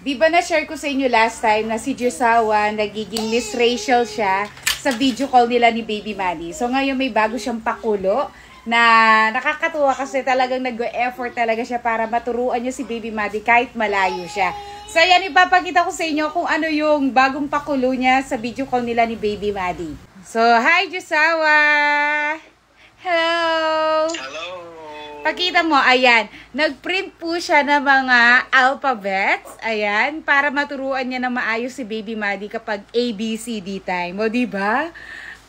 Di ba na-share ko sa inyo last time na si Jusawa, nagiging Miss Rachel siya sa video call nila ni Baby Maddie. So ngayon may bago siyang pakulo na nakakatuwa kasi talagang nag-effort talaga siya para maturuan niya si Baby Maddie kahit malayo siya. So yan, ipapakita ko sa inyo kung ano yung bagong pakulo niya sa video call nila ni Baby Maddie. So, hi Jusawa! Hello! Hello! Pakita mo, ayan, nagprint po siya ng mga alphabets, ayan, para maturuan niya na maayos si Baby Maddie kapag ABCD time. O, diba?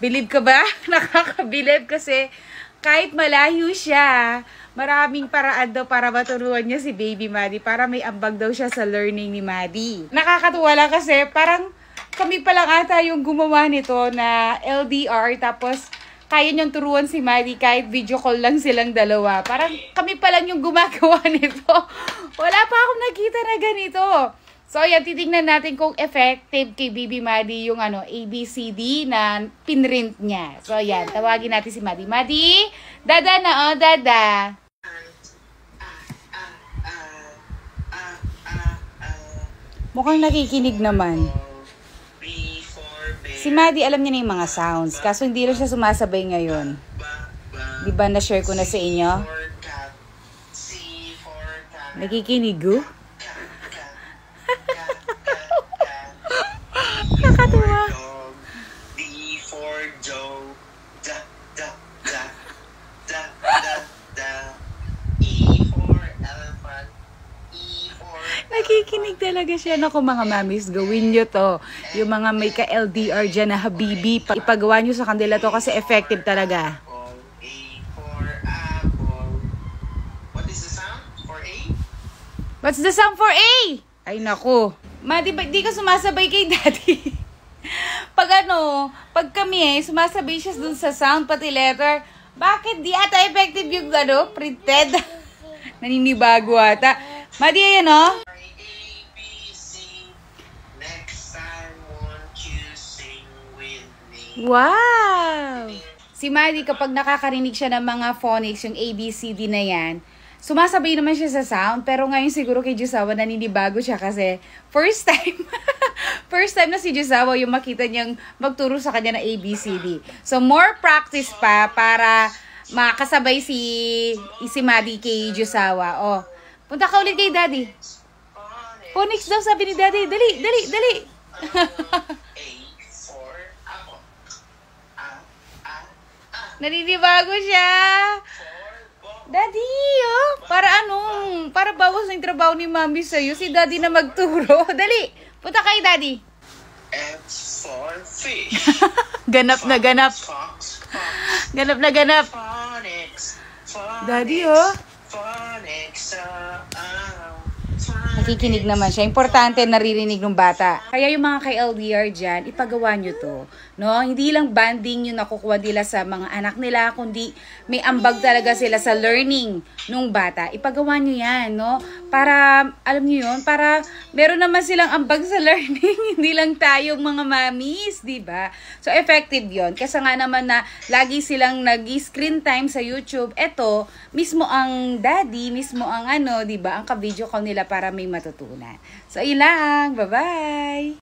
Believe ka ba? Nakakabilib kasi kahit malayo siya, maraming paraan daw para maturuan niya si Baby Maddie para may ambag daw siya sa learning ni Maddie. Nakakatuwa lang kasi parang kami pa lang ata yung gumawa nito na LDR tapos kaya niyang turuan si Maddie kahit video call lang silang dalawa. Parang kami pa lang yung gumagawa nito. Wala pa akong nakita na ganito. So, ayan, titignan natin kung effective kay Baby Maddie yung ABCD na pinrint niya. So, ayan, tawagin natin si Maddie. Maddie, dada na, oh, dada. Mukhang nakikinig naman. Si Maddie, alam niya na yung mga sounds. Kaso hindi rin siya sumasabay ngayon. Di ba na-share ko na sa inyo? Nakikinig, oh? Nakakatuwa. Nakikinig talaga siya. Naku mga mamis, gawin nyo to. Yung mga may ka-LDR dyan na habibi, ipagawa nyo sa kanila to kasi effective talaga. What is the sound for A? What's the sound for A? Ay naku. Maddie, di ka sumasabay kay Daddy? Pag kami sumasabay siya dun sa sound pati letter, bakit di ata effective yung printed? Naninibago ata. Maddie, ayan o. Wow! Si Maddie, kapag nakakarinig siya ng mga phonics, yung ABCD na yan, sumasabay naman siya sa sound, pero ngayon siguro kay Jusawa naninibago siya kasi first time, first time na si Jusawa yung makita niyang magturo sa kanya ng ABCD. So, more practice pa para makasabay si Maddie kay Jusawa. Oh, punta ka ulit kay Daddy. Phonics daw, sabi ni Daddy. Dali, dali, dali. Naninibago siya. Daddy, oh. Para bawas ng trabaho ni Mami sa'yo. Si Daddy na magturo. Dali, punta kay Daddy. F for fish. Ganap na ganap. Ganap na ganap. Daddy, oh. Nakikinig naman siya. Importante naririnig ng bata. Kaya yung mga ka-LDR dyan, ipagawa nyo to. No? Hindi lang banding yung nakukuha nila sa mga anak nila, kundi may ambag talaga sila sa learning ng bata. Ipagawa nyo yan, no? Para, alam nyo yun, para meron naman silang ambag sa learning. Hindi lang tayong mga mamis, diba? So, effective yon. Kasi nga naman na lagi silang nag-screen time sa YouTube. Eto, mismo ang daddy, mismo ang diba? Ang ka-video call nila para may matutunan. So, ilang. Bye-bye!